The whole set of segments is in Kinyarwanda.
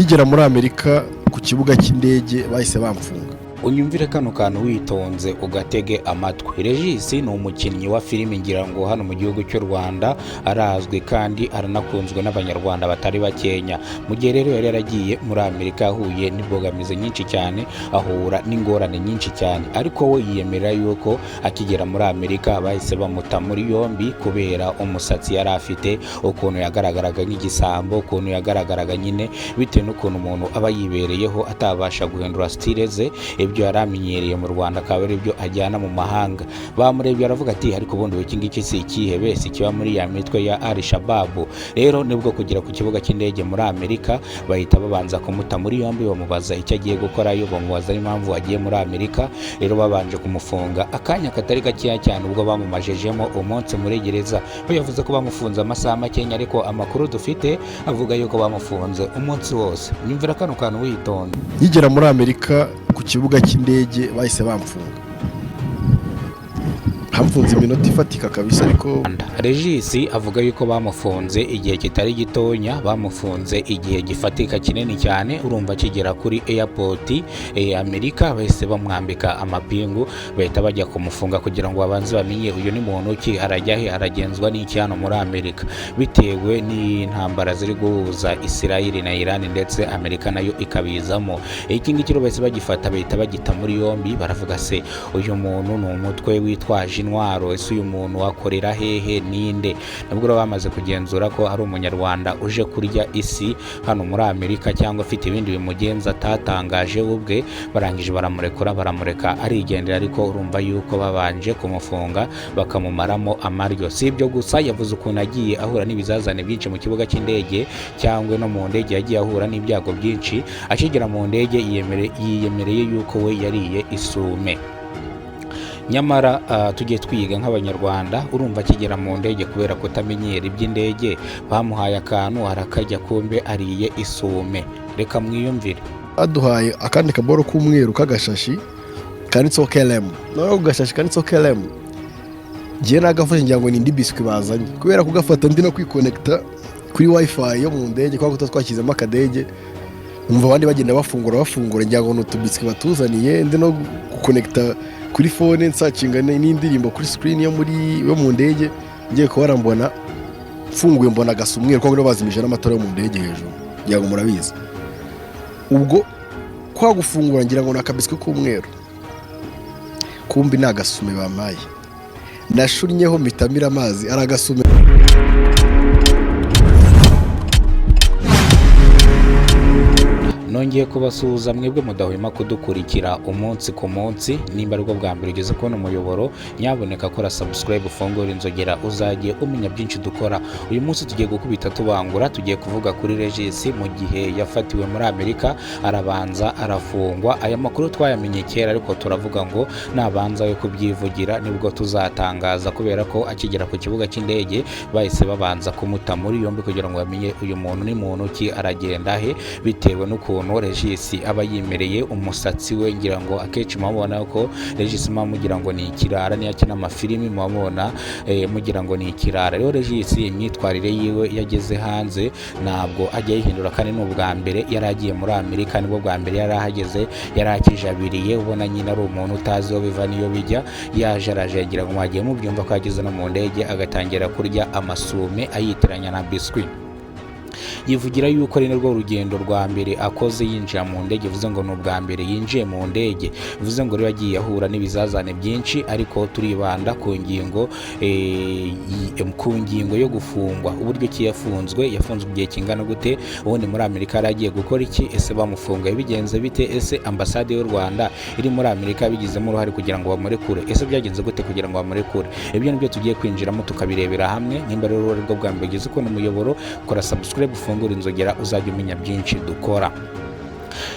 nkigera muri Amerika ku kibuga cy'indege bahise bamfunga. Unyumvire kano kantu witonze ugatege amatwi. Regis ni umukinnyi wa filimi ngira ngo hano mu gihugu cy'u Rwanda arazwi kandi aranakunzwe n'abanyarwanda batari bakenya. Mu gihe rero yari yaragiye muri Amerika yahuye n'imbogamizi nyinshi cyane, ahura n'ingorane nyinshi cyane, ariko we yiyemerera yuko akigera muri Amerika bahise bamuta muri yombi kubera umusatsi yari afite, ukuntu yagaragaraga nk'igisambo, ukuntu yagaragaraga nyine bitewe n'ukuntu umuntu aba yibereyeho atabasha guhindura style ze, ibyo yaramenyereye mu Rwanda akaba ari byo ajyana mu mahanga. Bamurebye aravuga ati ariko ubundi iki ngiki si ikihebe, si kiba muri ya mitwe ya Al-Shabaab. Rero nibwo kugera ku kibuga cy'indege muri Amerika bahita babanza kumuta muri yombi, bamubaza icyo agiye gukorayo, bamubaza impamvu agiye muri Amerika. Rero babanje kumufunga akanya katari gakeya cyane, ubwo bamumajejemo umunsi muri gereza. Bo yavuze ko bamufunze amasaha makenya, ariko amakuru dufite avuga yuko bamufunze umunsi wose. Nyumvira kano kantu witonde. Nkigera muri Amerika ku kibuga cy'indege bahise bamfunga. Hamfunze iminota ifatika kabisa, ariko Regis avuga yuko bamufunze igihe kitari gitonya, bamufunze igihe gifatika kinini cyane. Urumva kigera kuri airport Amerika bahise bamwambika amapingu, bahita bajya kumufunga kugira ngo babanze bamenye uyu ni muntu ki, arajya he, aragenzwa n'iki hano muri Amerika, bitewe n'intambara ziri guhuza Israel na Iran ndetse Amerika nayo ikabizamo. Iki ngiki bahise bagifata bahita bagita muri yombi, baravuga se uyu muntu ni umutwe witwaje intwaro, ese uyu muntu wakorera hehe, ninde? Nabwo bamaze kugenzura ko ari umunyarwanda uje kurya isi hano muri Amerika cyangwa afite ibindi bimugenza atatangaje ubwe, barangije baramurekura, baramureka arigendera. Ariko urumva yuko babanje kumufunga bakamumaramo amaryo. Si ibyo gusa, yavuze ukuntu agiye ahura n'ibizazane byinshi mu kibuga cy'indege cyangwa no mu ndege, yagiye ahura n'ibyago byinshi. Akigera mu ndege yiyemereye yuko we yariye isume. Nyamara tugiye twiga nk'abanyarwanda, urumva akigera mu ndege kubera kutamenyera iby'indege bamuhaye akantu arakajya, kumbe ariye isume. Reka mwiyumvire. Aduhaye akandi kaboro k'umweru k'agashashi kanditseho KLM. Naho gashashi kanditseho KLM ngiye nagafashe ngira ngo ni indi biswi bazanye, kubera kugafata ndi no kwikonekta kuri wifi yo mu ndege, kwa twakizemo akadege. Umva abandi bagenda bafungura ngira ngo n'utubiswi batuzaniye, ndi no gukonekta kuri phone nsacinga n'indirimbo kuri screen yo mu ndege. Ngiye ko barambona mfunguye, mbona gasumweru kwa bazimije n'amatara yo mu ndege hejuru, ngira ngo murabizi. Ubwo kwa gufungura ngira ngo nakabiswe k'umweru, kumbi nagasume bamaye. Nashunnyeho mitamira amazi aragasume. Nongeye kubasuhuza mwebwe mudahwema kudukurikira umunsi ku munsi. Nimba aribwo bwa mbere ugeze kubona umuyoboro, nyaboneka kora subscribe, ufungura inzogera uzajye umenya byinshi dukora. Uyu munsi tugiye gukubita tubangura, tugiye kuvuga kuri Regis mu gihe yafatiwe muri Amerika, arabanza arafungwa. Aya makuru twayamenye kera, ariko turavuga ngo nabanza we kubyivugira nibwo tuzatangaza, kubera ko akigera ku kibuga cy'indege bahise babanza kumuta muri yombi kugira ngo bamenye uyu muntu ni muntu ki, aragenda he, bitewe n'ukuntu Regis aba yimereye umusatsi we. Ngira ngo akenshi mubona ko Regis mugira ngo ni ikirara, niyo akina amafilimi mubona mugira ngo ni ikirara. Rero Regis imyitwarire yiwe yageze hanze ntabwo ajya yihindura, kandi n'ubwa mbere yari agiye muri Amerika, nibwo bwa mbere yari ahageze, yari akijabiriye, ubona nyine ari umuntu utazi aho biva niyo bijya, yajaraje. Ngira ngo mwagiye mubyumva ko ageze no mu ndege agatangira kurya amasume ayitiranya na biswi. Yivugira yuko ari narwo urugendo rwa mbere akoze yinjira mu ndege, bivuze ngo n'ubwa mbere yinjiye mu ndege, bivuze ngo rero yagiye ahura n'ibizazane byinshi. Ariko turibanda ku ngingo yo gufungwa. Uburyo ki yafunzwe igihe kingana gute, ubundi muri Amerika yaragiye gukora iki, ese bamufunga bigenze bite, ese ambasade y'u Rwanda iri muri Amerika bigizemo uruhare kugira ngo bamurekure, ese byagenze gute kugira ngo bamurekure? Ibyo nibyo tugiye kwinjiramo tukabirebera hamwe. Nimba rero ari bwo bwa mbere ugeze kubona umuyoboro, kora subscribe, ufungura inzogera uzajya umenya byinshi dukora.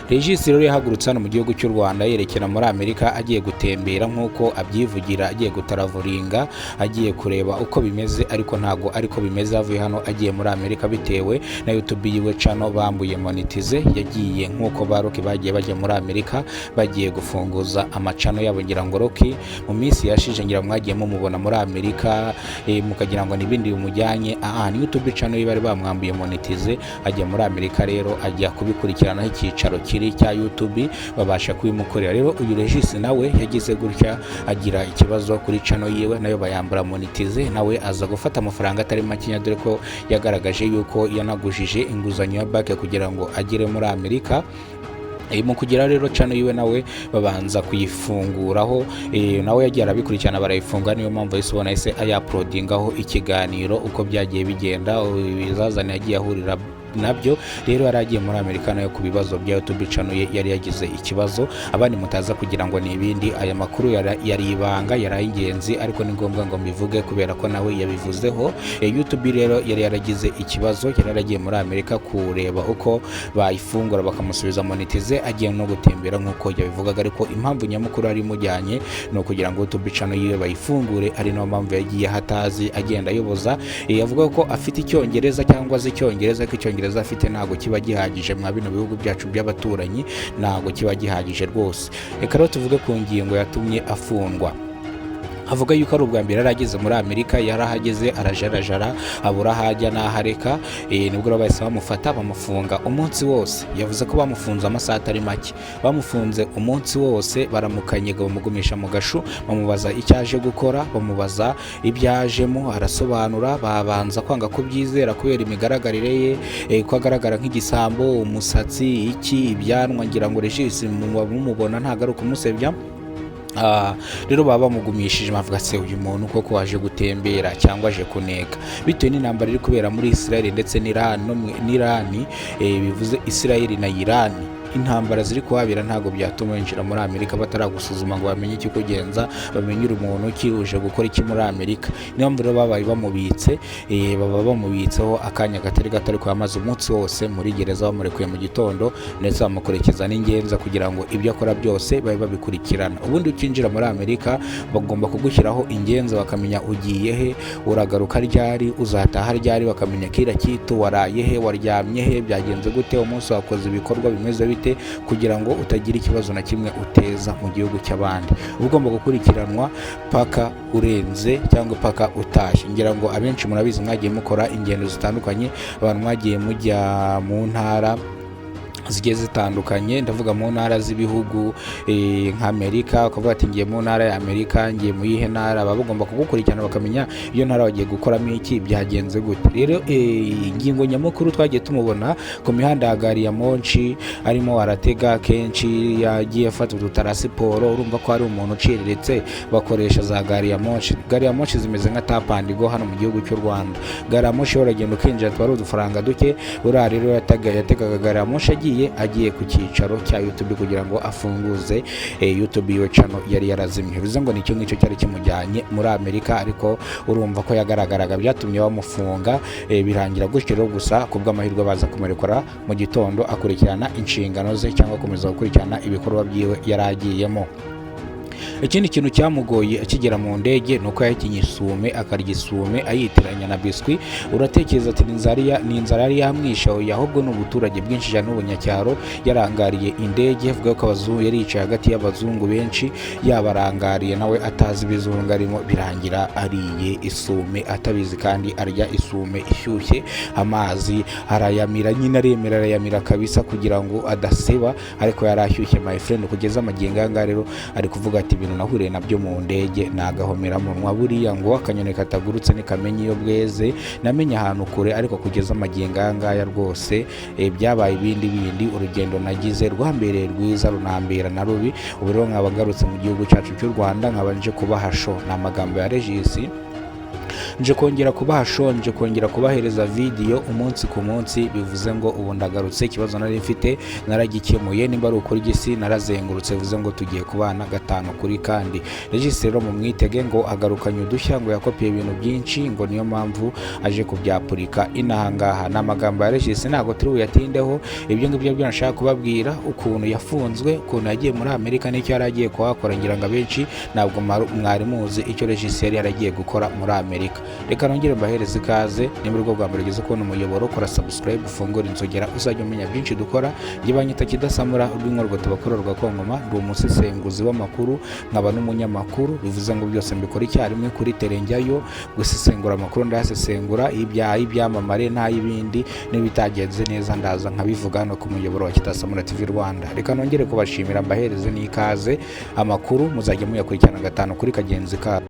Regis rero yahagurutse hano mu gihugu cy'u Rwanda yerekera muri Amerika agiye gutembera nk'uko abyivugira, agiye gutaravuringa, agiye kureba uko bimeze, ariko ntago ariko bimeze. Avuye hano agiye muri Amerika bitewe na YouTube yiwe channel bambuye monetize. Yagiye nk'uko ba Rocky bagiye bajya muri Amerika bagiye gufunguza amacano yabo, ngira ngo Rocky mu minsi yashije ngira mwagiye mumubona muri Amerika mukagira ngo nibindi bimujyanye. Ni YouTube channel bari bamwambuye monetize, ajya muri Amerika rero ajya kubikurikirana icyicaro kiri cya YouTube babasha kubimukorera. Rero uyu Regis nawe yagize gutya agira ikibazo kuri channel yiwe, nayo bayambura monetize, nawe aza gufata amafaranga atari makinya, dore ko yagaragaje yuko yanagujije inguzanyo ya banki kugira ngo agere muri Amerika. Mu kugira rero channel yiwe nawe babanza kuyifunguraho, nawe yagiye arabikurikirana barayifunga. Niyo mpamvu yisubona ese ayaploadingaho ikiganiro uko byagiye bigenda, ibizazane yagiye ahurira nabyo. Rero yaragiye muri Amerika nayo ku bibazo bya YouTube channel yari yagize ikibazo, abandi mutaza kugira ngo ni ibindi. Aya makuru yari ibanga, yari ingenzi, ariko ni ngombwa ngo mbivuge kubera ko nawe yabivuzeho. YouTube rero yari yaragize ikibazo, yari yaragiye muri Amerika kureba uko bayifungura bakamusubiza monetize, agiye no gutembera nk'uko yabivugaga, ariko impamvu nyamukuru ari mujyanye no kugira ngo YouTube channel yiwe bayifungure. Ari no mpamvu yagiye hatazi agenda ayoboza. Yavuga ko afite icyongereza cyangwa azi icyongereza, ko icyongereza afite ntago kiba gihagije mwa bino bihugu byacu by'abaturanyi, ntago kiba gihagije rwose. Reka rero tuvuge ku ngingo yatumye afungwa. Avuga yuko ari ubwa mbere yarageze muri Amerika, yarahageze arajarajara abura hajya nahareka. Nibwo bahise bamufata bamufunga umunsi wose. Yavuze ko bamufunze amasaha atari make, bamufunze umunsi wose, baramukanyega bamugumisha mu gashu, bamubaza icyaje gukora, bamubaza ibyajemo, arasobanura. Babanza kwanga kubyizera kubera imigaragarire ye, ko agaragara nk'igisambo, umusatsi iki, ibyanwa. Ngira ngo Regis mumubona ntago ari kumusebya. Rero baba bamugumishije, bavuga se uyu muntu koko waje gutembera cyangwa aje kuneka, bitewe n'intambara iri kubera muri Israel ndetse n'Iran. Bivuze Israel na Iran, intambara ziri kuhabera ntago byatuma yinjira muri Amerika bataragusuzuma ngo bamenye icyo kugenza, bamenye umuntu ki uje gukora iki muri Amerika. Niyo mpamvu babaye bamubitse, baba bamubitseho akanya gatari gato, ariko yamaze umunsi wose muri gereza bamurekuye mu gitondo, ndetse bamukurikirana n'ingenza kugira ngo ibyo akora byose babe babikurikirana. Ubundi ukinjira muri Amerika bagomba kugushyiraho ingenza, bakamenya ugiye he, uragaruka ryari, uzataha ryari, bakamenya kira kitu waraye he, waryamye he, byagenze gute, umunsi wakoze ibikorwa bimeze bite, kugira ngo utagira ikibazo na kimwe uteza mu gihugu cy'abandi. Ugomba gukurikiranwa paka urenze cyangwa paka utashye. Ngira ngo abenshi murabizi mwagiye mukora ingendo zitandukanye, abantu mwagiye mujya mu ntara zigiye zitandukanye, ndavuga mu ntara z'ibihugu nk'Amerika, ukavuga ati ngiye mu ntara ya Amerika, ngiye mu yihe ntara. Baba bagomba kugukurikirana bakamenya iyo ntara wagiye gukoramo iki, byagenze gute. Rero ingingo nyamukuru twagiye tumubona ku mihanda ya gari ya moshi, arimo aratega kenshi, yagiye afata udutarasiporo. Urumva ko ari umuntu uciriritse, bakoresha za gari ya moshi. Gari ya moshi zimeze nka tap and go hano mu gihugu cy'u Rwanda. Gari ya moshi uragenda ukinjira, twari udufaranga duke. Uriya rero yategaga gari ya moshi agiye ku cyicaro cya YouTube kugira ngo afunguze YouTube yiwe channel yari yarazimye. Bivuze ngo nicyo ngicyo cyari kimujyanye muri Amerika, ariko urumva ko yagaragaraga byatumye bamufunga. Birangira gutyo rero, gusa kubw'amahirwe baza kumurekura mu gitondo akurikirana inshingano ze, cyangwa akomeza gukurikirana ibikorwa byiwe yaragiyemo. Ikindi kintu cyamugoye akigera mu ndege nuko yakinye isume, akarya isume ayitiranya na biswi. Uratekereza ati ni inzara yari yamwisha, ahubwo ni ubuturage bwinshi cyane n'ubunyacyaro. Yarangariye indege, avuga ko abazungu, yari yicaye hagati y'abazungu benshi, yabarangariye nawe atazi ibizungu arimo. Birangira ariye isume atabizi, kandi arya isume ishyushye. Amazi arayamira, nyine arayamira kabisa kugira ngo adaseba, ariko yari ashyushye my friend. Kugeza amagingo anga rero ari kuvuga ati ibintu nahuriye nabyo mu ndege nagahomera munwa. Buriya ngo akanyoni katagurutse nikamenye iyo bweze, namenye ahantu kure, ariko kugeza amagingo anga rwose byabaye ibindi. Urugendo nagize rwambereye rwiza, runambera na rubi. Ubu rero nkaba ngarutse mu gihugu cyacu cy'u Rwanda, nkaba nje kubaha show. Ni amagambo ya Regis nje kongera kubaha show, nje kongera kubahereza video umunsi ku munsi, bivuze ngo ubu ndagarutse. Ikibazo nari mfite naragikemuye, nimba ari ukuri gisi narazengurutse, bivuze ngo tugiye kubana gatanu kuri kandi. Regis rero mu mwitege ngo agarukanye udushya, ngo yakopiye ibintu byinshi, ngo niyo mpamvu aje kubyapurika inahangaha. N'amagambo ya Regis ntago turi buyatindeho, ibyo ngibyo byo nashaka kubabwira, ukuntu yafunzwe, ukuntu yagiye muri Amerika n'icyo yari agiye kuhakora. Ngira ngo abenshi ntabwo mwari muzi icyo Regis yari yaragiye gukora muri Amerika. Reka nongere mbahereze ikaze, nimba urwo rwambere ugeze kubona umuyoboro, kora subscribe, ufungura inzogera, uzajya umenya byinshi dukora. Njye banyita Kidasamura, urw'inkorwa tubakorerwa Kongoma, ndi umusesenguzi w'amakuru, nkaba n'umunyamakuru, bivuze ngo byose mbikora icyarimwe kuri Terenjyayo. Gusesengura amakuru ndayasesengura, ibyamamare n'ay'ibindi, n'ibitagenze neza ndaza nkabivuga no ku muyoboro wa Kidasamura TV Rwanda. Reka nongere kubashimira, mbahereze n'ikaze, amakuru muzajya muyakurikirana gatanu kuri kagenzi ka